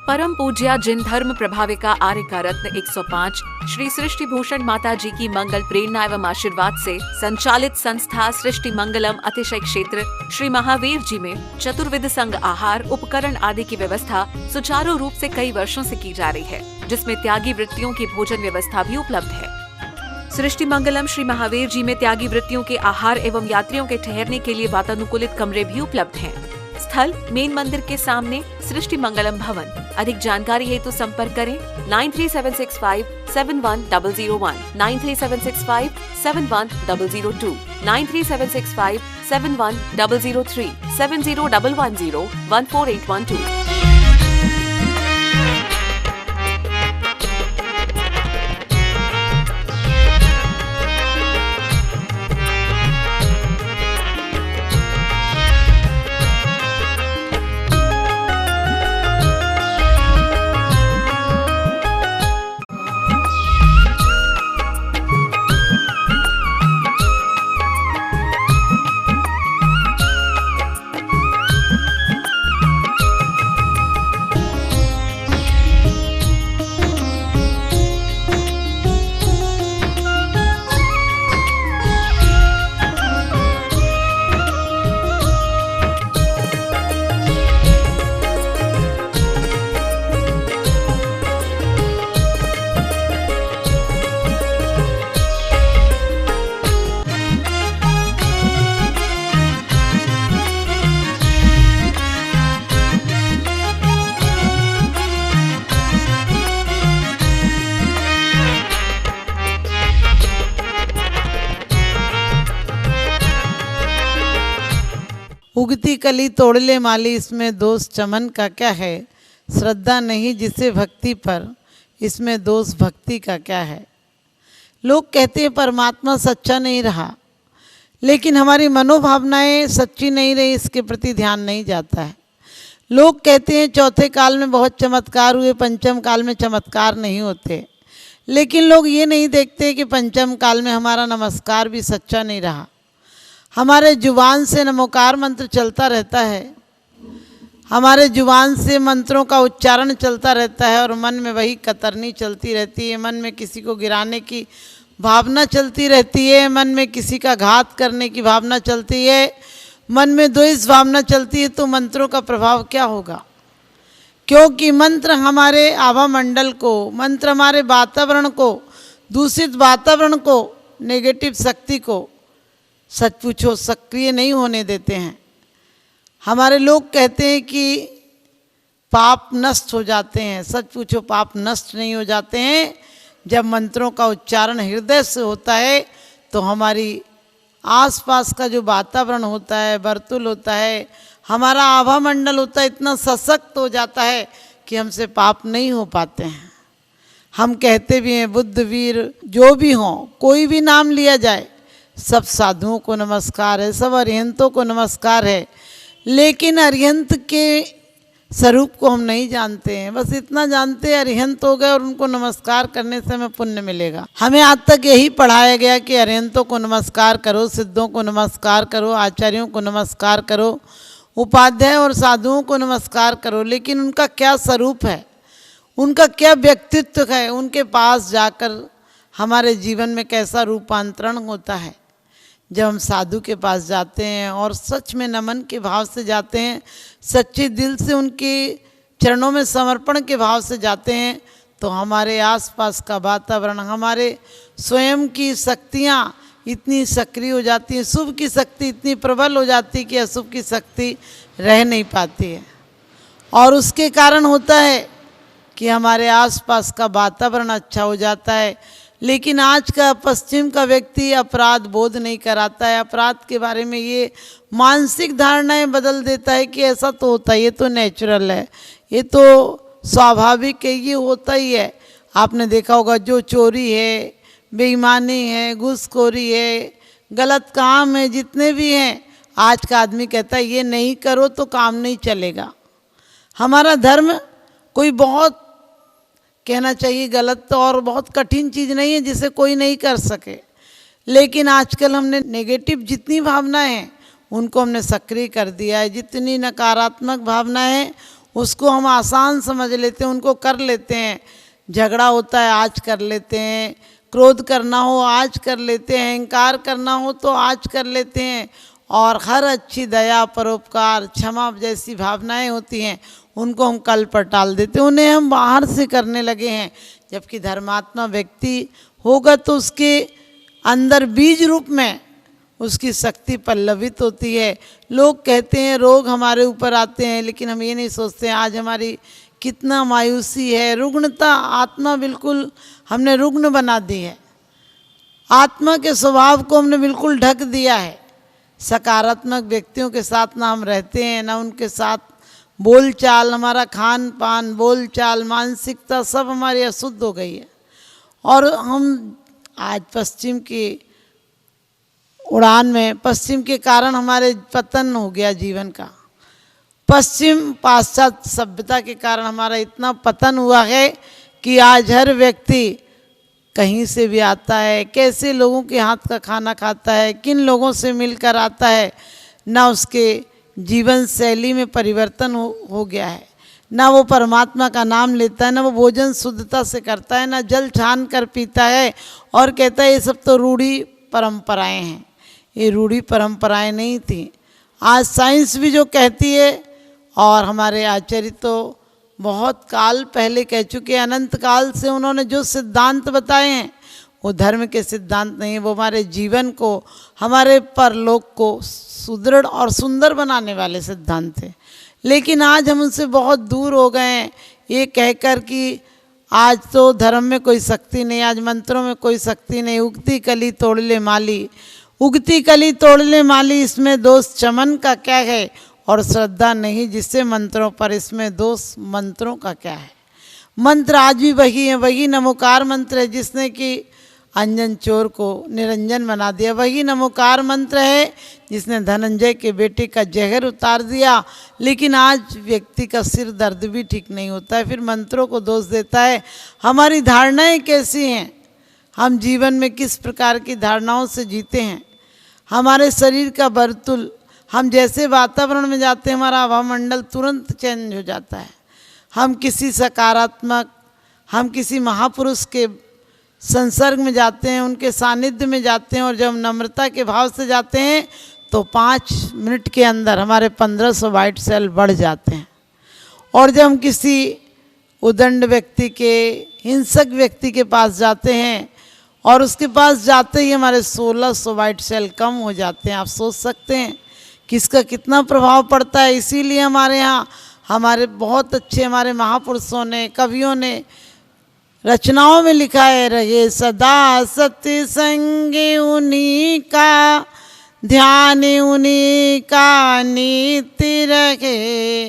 परम पूज्या जिन धर्म प्रभाविका आर्य का रत्न 105 श्री सृष्टि भूषण माता जी की मंगल प्रेरणा एवं आशीर्वाद से संचालित संस्था सृष्टि मंगलम अतिशय क्षेत्र श्री महावीर जी में चतुर्विध संग आहार उपकरण आदि की व्यवस्था सुचारू रूप से कई वर्षों से की जा रही है, जिसमें त्यागी वृत्तियों की भोजन व्यवस्था भी उपलब्ध है। सृष्टि मंगलम श्री महावीर जी में त्यागी वृत्तियों के आहार एवं यात्रियों के ठहरने के लिए वातानुकूलित कमरे भी उपलब्ध हैं। स्थल मेन मंदिर के सामने सृष्टि मंगलम भवन। अधिक जानकारी हेतु संपर्क करें 9376571001, 9376571002, 9376571003, 7011014812। उगती कली तोड़ ले माली, इसमें दोष चमन का क्या है। श्रद्धा नहीं जिसे भक्ति पर, इसमें दोष भक्ति का क्या है। लोग कहते हैं परमात्मा सच्चा नहीं रहा, लेकिन हमारी मनोभावनाएं सच्ची नहीं रही, इसके प्रति ध्यान नहीं जाता है। लोग कहते हैं चौथे काल में बहुत चमत्कार हुए, पंचम काल में चमत्कार नहीं होते, लेकिन लोग ये नहीं देखते कि पंचम काल में हमारा नमस्कार भी सच्चा नहीं रहा। हमारे जुबान से नमोकार मंत्र चलता रहता है, हमारे जुबान से मंत्रों का उच्चारण चलता रहता है और मन में वही कतरनी चलती रहती है। मन में किसी को गिराने की भावना चलती रहती है, मन में किसी का घात करने की भावना चलती है, मन में द्वेष भावना चलती है। तो मंत्रों का प्रभाव क्या होगा? क्योंकि मंत्र हमारे आभा मंडल को, मंत्र हमारे वातावरण को, दूषित वातावरण को, नेगेटिव शक्ति को सच पूछो सक्रिय नहीं होने देते हैं। हमारे लोग कहते हैं कि पाप नष्ट हो जाते हैं, सच पूछो पाप नष्ट नहीं हो जाते हैं। जब मंत्रों का उच्चारण हृदय से होता है तो हमारी आसपास का जो वातावरण होता है, वर्तुल होता है, हमारा आभा मंडल होता है, इतना सशक्त हो जाता है कि हमसे पाप नहीं हो पाते हैं। हम कहते भी हैं बुद्ध वीर जो भी हों, कोई भी नाम लिया जाए, सब साधुओं को नमस्कार है, सब अरिहंतों को नमस्कार है, लेकिन अरिहंत के स्वरूप को हम नहीं जानते हैं। बस इतना जानते हैं अरिहंत हो गए और उनको नमस्कार करने से हमें पुण्य मिलेगा। हमें आज तक यही पढ़ाया गया कि अरिहंतों को नमस्कार करो, सिद्धों को नमस्कार करो, आचार्यों को नमस्कार करो, उपाध्याय और साधुओं को नमस्कार करो, लेकिन उनका क्या स्वरूप है, उनका क्या व्यक्तित्व है, उनके पास जाकर हमारे जीवन में कैसा रूपांतरण होता है। जब हम साधु के पास जाते हैं और सच में नमन के भाव से जाते हैं, सच्चे दिल से उनके चरणों में समर्पण के भाव से जाते हैं, तो हमारे आसपास का वातावरण, हमारे स्वयं की शक्तियाँ इतनी सक्रिय हो जाती हैं, शुभ की शक्ति इतनी प्रबल हो जाती है कि अशुभ की शक्ति रह नहीं पाती है। और उसके कारण होता है कि हमारे आसपास का वातावरण अच्छा हो जाता है। लेकिन आज का पश्चिम का व्यक्ति अपराध बोध नहीं कराता है, अपराध के बारे में ये मानसिक धारणाएं बदल देता है कि ऐसा तो होता है, ये तो नेचुरल है, ये तो स्वाभाविक है, ये होता ही है। आपने देखा होगा जो चोरी है, बेईमानी है, घूसखोरी है, गलत काम है, जितने भी हैं, आज का आदमी कहता है ये नहीं करो तो काम नहीं चलेगा। हमारा धर्म कोई बहुत कहना चाहिए गलत तो और बहुत कठिन चीज़ नहीं है जिसे कोई नहीं कर सके, लेकिन आजकल हमने नेगेटिव जितनी भावनाएं हैं उनको हमने सक्रिय कर दिया है, जितनी नकारात्मक भावनाएं हैं उसको हम आसान समझ लेते हैं, उनको कर लेते हैं। झगड़ा होता है आज कर लेते हैं, क्रोध करना हो आज कर लेते हैं, अहंकार करना हो तो आज कर लेते हैं, और हर अच्छी दया, परोपकार, क्षमा जैसी भावनाएं होती हैं उनको हम कल पर टाल देते हैं, उन्हें हम बाहर से करने लगे हैं। जबकि धर्मात्मा व्यक्ति होगा तो उसके अंदर बीज रूप में उसकी शक्ति पल्लवित होती है। लोग कहते हैं रोग हमारे ऊपर आते हैं, लेकिन हम ये नहीं सोचते हैं आज हमारी कितना मायूसी है, रुग्णता, आत्मा बिल्कुल हमने रुग्ण बना दी है, आत्मा के स्वभाव को हमने बिल्कुल ढक दिया है। सकारात्मक व्यक्तियों के साथ ना हम रहते हैं, ना उनके साथ बोलचाल, हमारा खान पान, बोलचाल, मानसिकता सब हमारी अशुद्ध हो गई है। और हम आज पश्चिम की उड़ान में, पश्चिम के कारण हमारे पतन हो गया जीवन का, पश्चिम पाश्चात्य सभ्यता के कारण हमारा इतना पतन हुआ है कि आज हर व्यक्ति कहीं से भी आता है, कैसे लोगों के हाथ का खाना खाता है, किन लोगों से मिलकर आता है, ना उसके जीवन शैली में परिवर्तन हो गया है, ना वो परमात्मा का नाम लेता है, ना वो भोजन शुद्धता से करता है, ना जल छान कर पीता है, और कहता है ये सब तो रूढ़ी परंपराएं हैं। ये रूढ़ी परंपराएं नहीं थी। आज साइंस भी जो कहती है, और हमारे आचार्य तो बहुत काल पहले कह चुके, अनंत काल से उन्होंने जो सिद्धांत बताए हैं वो धर्म के सिद्धांत नहीं है, वो हमारे जीवन को, हमारे परलोक को सुदृढ़ और सुंदर बनाने वाले सिद्धांत थे। लेकिन आज हम उनसे बहुत दूर हो गए हैं, ये कहकर कि आज तो धर्म में कोई शक्ति नहीं, आज मंत्रों में कोई शक्ति नहीं, उगती कली तोड़ ले माली, उगती कली तोड़ ले माली, इसमें दोष चमन का क्या है, और श्रद्धा नहीं जिससे मंत्रों पर, इसमें दोष मंत्रों का क्या है। मंत्र आज भी वही है, वही नमोकार मंत्र है जिसने कि अंजन चोर को निरंजन बना दिया, वही नमोकार मंत्र है जिसने धनंजय के बेटे का जहर उतार दिया। लेकिन आज व्यक्ति का सिर दर्द भी ठीक नहीं होता है, फिर मंत्रों को दोष देता है। हमारी धारणाएं कैसी हैं, हम जीवन में किस प्रकार की धारणाओं से जीते हैं, हमारे शरीर का बर्तुल, हम जैसे वातावरण में जाते हैं हमारा हवामंडल तुरंत चेंज हो जाता है। हम किसी सकारात्मक, हम किसी महापुरुष के संसर्ग में जाते हैं, उनके सानिध्य में जाते हैं, और जब नम्रता के भाव से जाते हैं तो 5 मिनट के अंदर हमारे 1500 वाइट सेल बढ़ जाते हैं। और जब हम किसी उदंड व्यक्ति के, हिंसक व्यक्ति के पास जाते हैं और उसके पास जाते ही हमारे 1600 वाइट सेल कम हो जाते हैं। आप सोच सकते हैं किसका कितना प्रभाव पड़ता है। इसीलिए हमारे यहाँ हमारे बहुत अच्छे हमारे महापुरुषों ने, कवियों ने रचनाओं में लिखा है, रहे सदा सत्य संग उन्हीं का, ध्यान उन्हीं का नीति रहे,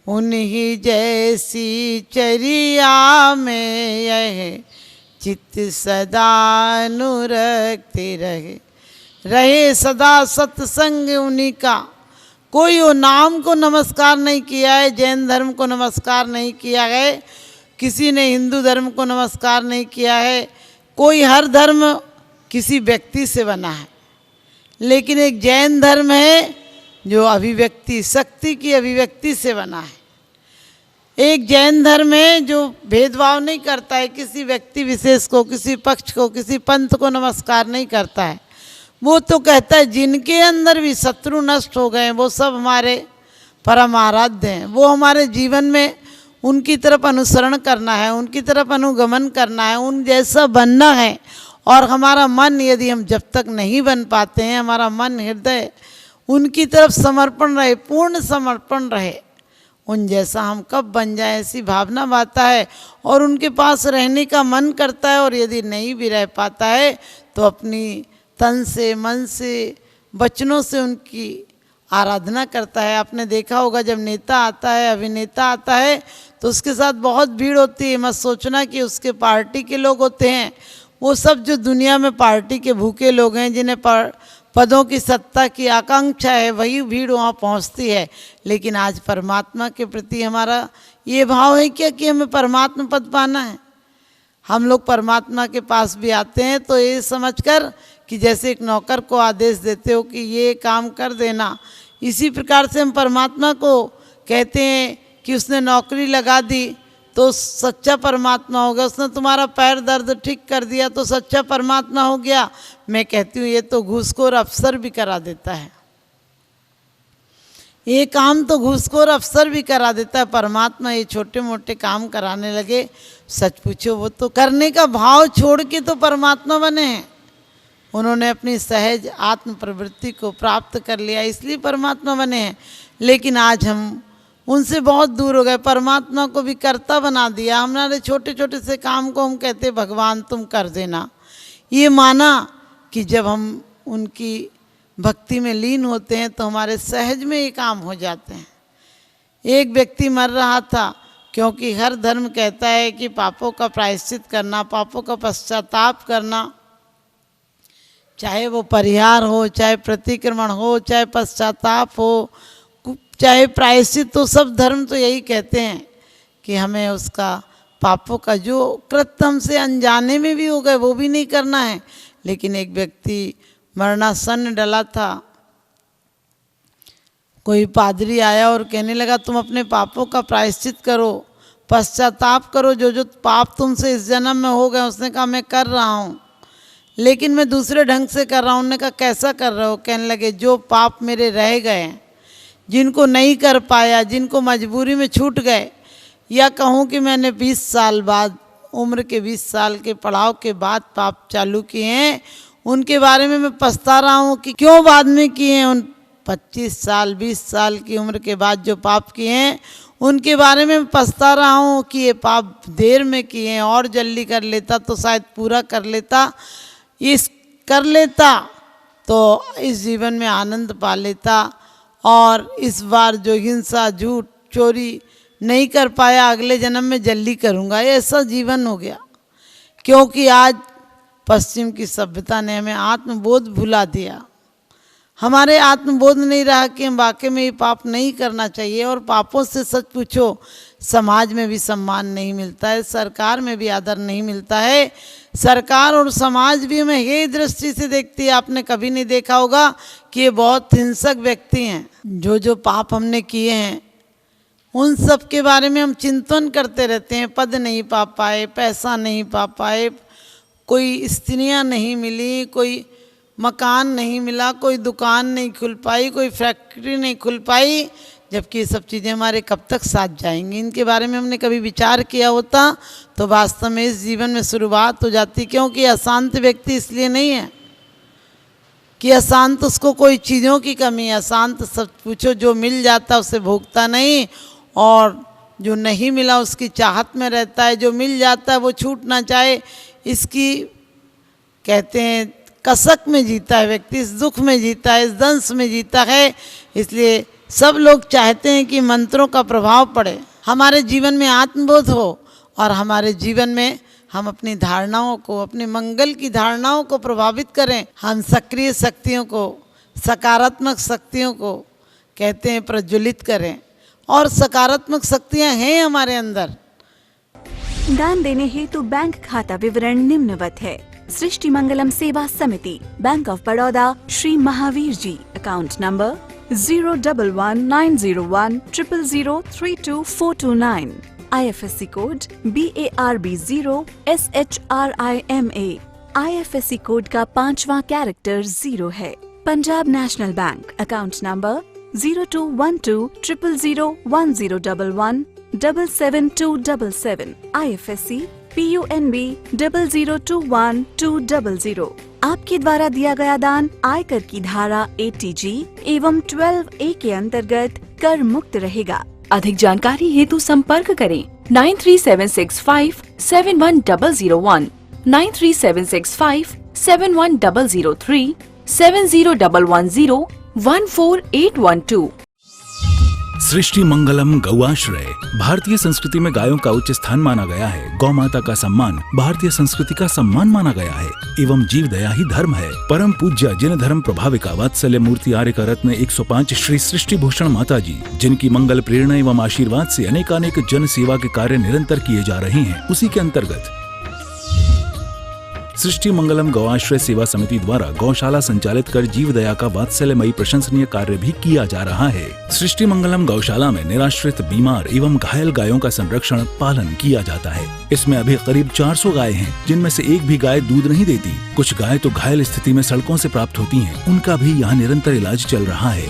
उन्हीं जैसी चर्या में यह चित्त सदा अनुरक्त रहे। रहे सदा सत्संग उन्हीं का। कोई वो नाम को नमस्कार नहीं किया है, जैन धर्म को नमस्कार नहीं किया है, किसी ने हिंदू धर्म को नमस्कार नहीं किया है। कोई, हर धर्म किसी व्यक्ति से बना है, लेकिन एक जैन धर्म है जो अभिव्यक्ति, शक्ति की अभिव्यक्ति से बना है। एक जैन धर्म है जो भेदभाव नहीं करता है, किसी व्यक्ति विशेष को, किसी पक्ष को, किसी पंथ को नमस्कार नहीं करता है। वो तो कहता है जिनके अंदर भी शत्रु नष्ट हो गए वो सब हमारे परम आराध्य हैं। वो हमारे जीवन में उनकी तरफ अनुसरण करना है, उनकी तरफ अनुगमन करना है, उन जैसा बनना है। और हमारा मन, यदि हम जब तक नहीं बन पाते हैं, हमारा मन, हृदय उनकी तरफ समर्पण रहे, पूर्ण समर्पण रहे, उन जैसा हम कब बन जाए ऐसी भावना आता है और उनके पास रहने का मन करता है। और यदि नहीं भी रह पाता है तो अपनी तन से, मन से, वचनों से उनकी आराधना करता है। आपने देखा होगा जब नेता आता है, अभिनेता आता है तो उसके साथ बहुत भीड़ होती है। मत सोचना कि उसके पार्टी के लोग होते हैं, वो सब जो दुनिया में पार्टी के भूखे लोग हैं, जिन्हें पदों की, सत्ता की आकांक्षा है, वही भीड़ वहाँ पहुँचती है। लेकिन आज परमात्मा के प्रति हमारा ये भाव है क्या कि हमें परमात्मा पद पाना है। हम लोग परमात्मा के पास भी आते हैं तो ये समझकर कि जैसे एक नौकर को आदेश देते हो कि ये काम कर देना, इसी प्रकार से हम परमात्मा को कहते हैं कि उसने नौकरी लगा दी तो सच्चा परमात्मा हो गया, उसने तुम्हारा पैर दर्द ठीक कर दिया तो सच्चा परमात्मा हो गया। मैं कहती हूँ ये तो घूसखोर अफसर भी करा देता है, ये काम तो घूसखोर अफसर भी करा देता है। परमात्मा ये छोटे मोटे काम कराने लगे, सच पूछो वो तो करने का भाव छोड़ के तो परमात्मा बने हैं। उन्होंने अपनी सहज आत्म प्रवृत्ति को प्राप्त कर लिया, इसलिए परमात्मा बने हैं। लेकिन आज हम उनसे बहुत दूर हो गए, परमात्मा को भी कर्ता बना दिया। हमारे छोटे छोटे से काम को हम कहते भगवान तुम कर देना। ये माना कि जब हम उनकी भक्ति में लीन होते हैं तो हमारे सहज में ये काम हो जाते हैं। एक व्यक्ति मर रहा था, क्योंकि हर धर्म कहता है कि पापों का प्रायश्चित करना, पापों का पश्चाताप करना, चाहे वो परिहार हो, चाहे प्रतिक्रमण हो, चाहे पश्चाताप हो, चाहे प्रायश्चित, तो सब धर्म तो यही कहते हैं कि हमें उसका पापों का जो कृत्य हमसे अनजाने में भी हो गए वो भी नहीं करना है। लेकिन एक व्यक्ति मरणासन्न डला था, कोई पादरी आया और कहने लगा तुम अपने पापों का प्रायश्चित करो, पश्चाताप करो, जो जो पाप तुमसे इस जन्म में हो गए। उसने कहा मैं कर रहा हूँ, लेकिन मैं दूसरे ढंग से कर रहा हूँ। उन्होंने कहा कैसा कर रहे हो? कहने लगे जो पाप मेरे रह गए, जिनको नहीं कर पाया, जिनको मजबूरी में छूट गए, या कहूँ कि मैंने 20 साल बाद, उम्र के 20 साल के पड़ाव के बाद पाप चालू किए हैं, उनके बारे में मैं पछता रहा हूँ कि क्यों बाद में किए हैं। उन 25 साल 20 साल की उम्र के बाद जो पाप किए हैं उनके बारे में मैं पछता रहा हूँ कि ये पाप देर में किए हैं, और जल्दी कर लेता तो शायद पूरा कर लेता, इस कर लेता तो इस जीवन में आनंद पा लेता, और इस बार जो हिंसा झूठ चोरी नहीं कर पाया अगले जन्म में जल्दी करूँगा। ऐसा जीवन हो गया, क्योंकि आज पश्चिम की सभ्यता ने हमें आत्मबोध भुला दिया। हमारे आत्मबोध नहीं रहा कि हम वाकई में ये पाप नहीं करना चाहिए। और पापों से सच पूछो समाज में भी सम्मान नहीं मिलता है, सरकार में भी आदर नहीं मिलता है। सरकार और समाज भी हमें ये दृष्टि से देखती है। आपने कभी नहीं देखा होगा कि ये बहुत हिंसक व्यक्ति हैं। जो जो पाप हमने किए हैं उन सब के बारे में हम चिंतन करते रहते हैं। पद नहीं पा पाए, पैसा नहीं पा पाए, कोई स्त्रियां नहीं मिली, कोई मकान नहीं मिला, कोई दुकान नहीं खुल पाई, कोई फैक्ट्री नहीं खुल पाई, जबकि ये सब चीज़ें हमारे कब तक साथ जाएंगी। इनके बारे में हमने कभी विचार किया होता तो वास्तव में इस जीवन में शुरुआत हो जाती। क्योंकि अशांत व्यक्ति इसलिए नहीं है कि अशांत उसको कोई चीज़ों की कमी है। अशांत सब पूछो जो मिल जाता उसे भोगता नहीं, और जो नहीं मिला उसकी चाहत में रहता है, जो मिल जाता है वो छूट ना चाहे, इसकी कहते हैं कसक में जीता है व्यक्ति, इस दुख में जीता है, इस दंश में जीता है। इसलिए सब लोग चाहते हैं कि मंत्रों का प्रभाव पड़े, हमारे जीवन में आत्मबोध हो, और हमारे जीवन में हम अपनी धारणाओं को, अपने मंगल की धारणाओं को प्रभावित करें। हम सक्रिय शक्तियों को, सकारात्मक शक्तियों को कहते हैं प्रज्वलित करें, और सकारात्मक शक्तियां हैं हमारे अंदर। दान देने हेतु बैंक खाता विवरण निम्नवत है। सृष्टि Mangalam Seva Samiti, bank of Baroda, Shri Mahavir ji, account number 011901000322429, IFSC code BARB0 SHRIMA, IFSC code का 5वां कैरेक्टर 0 है। Punjab national bank, account number 0212000111 77277, IFSC PUNB 0021200। आपके द्वारा दिया गया दान आयकर की धारा 80G एवं 12A के अंतर्गत कर मुक्त रहेगा। अधिक जानकारी हेतु संपर्क करें 9376571001, 9376571003, 7011014812। सृष्टि मंगलम गौआश्रय। भारतीय संस्कृति में गायों का उच्च स्थान माना गया है। गौ माता का सम्मान भारतीय संस्कृति का सम्मान माना गया है एवं जीव दया ही धर्म है। परम पूज्य जिन धर्म प्रभाविका वात्सल्य मूर्ति आर्य रत्न 105 श्री सृष्टि भूषण माता जी, जिनकी मंगल प्रेरणा एवं आशीर्वाद से अनेकानेक जन सेवा के कार्य निरंतर किए जा रहे हैं, उसी के अंतर्गत सृष्टि मंगलम गौआश्रय सेवा समिति द्वारा गौशाला संचालित कर जीव दया का वात्सल्यमयी प्रशंसनीय कार्य भी किया जा रहा है। सृष्टि मंगलम गौशाला में निराश्रित, बीमार एवं घायल गायों का संरक्षण पालन किया जाता है। इसमें अभी करीब 400 गाय हैं, जिनमें से एक भी गाय दूध नहीं देती। कुछ गाय तो घायल स्थिति में सड़कों से प्राप्त होती हैं। उनका भी यहाँ निरंतर इलाज चल रहा है।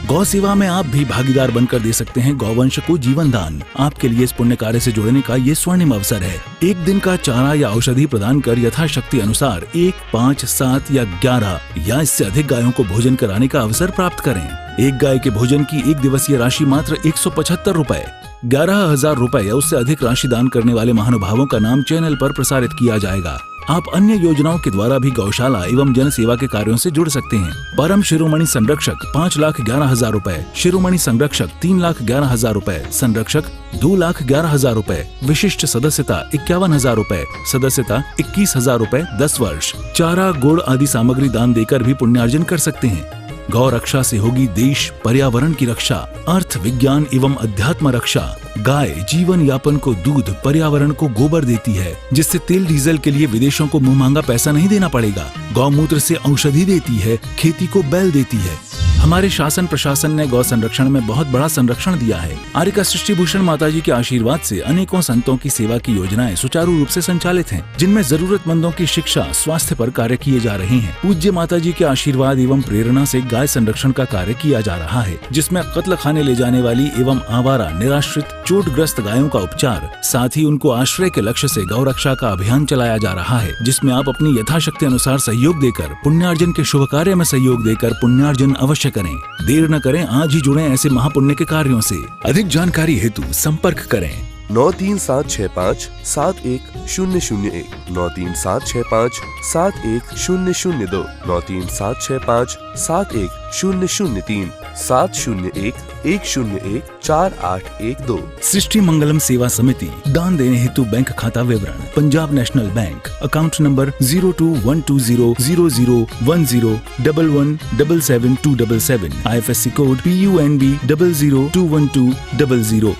गौ सेवा में आप भी भागीदार बनकर दे सकते हैं गौवंश को जीवन दान। आपके लिए इस पुण्य कार्य से जुड़ने का ये स्वर्णिम अवसर है। एक दिन का चारा या औषधि प्रदान कर यथाशक्ति अनुसार 1, 5, 7 या 11 या इससे अधिक गायों को भोजन कराने का अवसर प्राप्त करें। एक गाय के भोजन की एक दिवसीय राशि मात्र 175 रुपए। 11,000 रुपए या उससे अधिक राशि दान करने वाले महानुभावों का नाम चैनल पर प्रसारित किया जाएगा। आप अन्य योजनाओं के द्वारा भी गौशाला एवं जन सेवा के कार्यों से जुड़ सकते हैं। परम शिरोमणि संरक्षक 5,11,000 रुपए, शिरोमणि संरक्षक 3,11,000 रुपए, संरक्षक 2,11,000 रुपए, विशिष्ट सदस्यता 51,000 रुपए, सदस्यता 21,000 रुपए 10 वर्ष। चारा, गुड़ आदि सामग्री दान देकर भी पुण्यार्जन कर सकते हैं। गौ रक्षा से होगी देश पर्यावरण की रक्षा, अर्थ, विज्ञान एवं अध्यात्म रक्षा। गाय जीवन यापन को दूध, पर्यावरण को गोबर देती है, जिससे तेल डीजल के लिए विदेशों को मुंह मांगा पैसा नहीं देना पड़ेगा। गौमूत्र से औषधि देती है, खेती को बैल देती है। हमारे शासन प्रशासन ने गौ संरक्षण में बहुत बड़ा संरक्षण दिया है। आर्यका सृष्टि भूषण माताजी के आशीर्वाद से अनेकों संतों की सेवा की योजनाएं सुचारू रूप से संचालित हैं, जिनमें जरूरतमंदों की शिक्षा, स्वास्थ्य पर कार्य किए जा रहे हैं। पूज्य माताजी के आशीर्वाद एवं प्रेरणा से गाय संरक्षण का कार्य किया जा रहा है, जिसमें कत्ल खाने ले जाने वाली एवं आवारा, निराश्रित, चोटग्रस्त गायों का उपचार, साथ ही उनको आश्रय के लक्ष्य से गौ रक्षा का अभियान चलाया जा रहा है, जिसमें आप अपनी यथाशक्ति अनुसार सहयोग देकर पुण्यार्जन के शुभ कार्य में सहयोग देकर पुण्यार्जन अवश्य करें। देर न करें, आज ही जुड़ें ऐसे महापुण्य के कार्यों से। अधिक जानकारी हेतु संपर्क करें 9376571001, 9376571002, 9376571003, 701-101-4812। सृष्टि मंगलम सेवा समिति। दान देने हेतु बैंक खाता विवरण: Punjab national bank, account number 0212001011777277, IFSC code PUNB 0021200।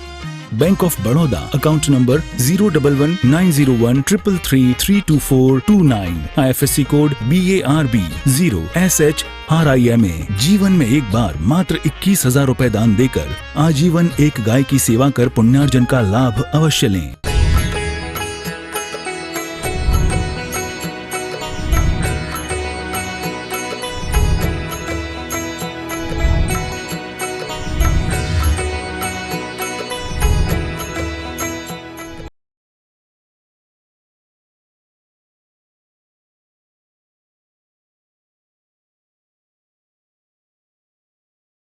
Bank of Baroda, account number 0119013332429, IFSC code BARB 0SHRIMA। जीवन में एक बार मात्र 21,000 रुपए दान देकर आजीवन एक गाय की सेवा कर पुण्यार्जन का लाभ अवश्य लें।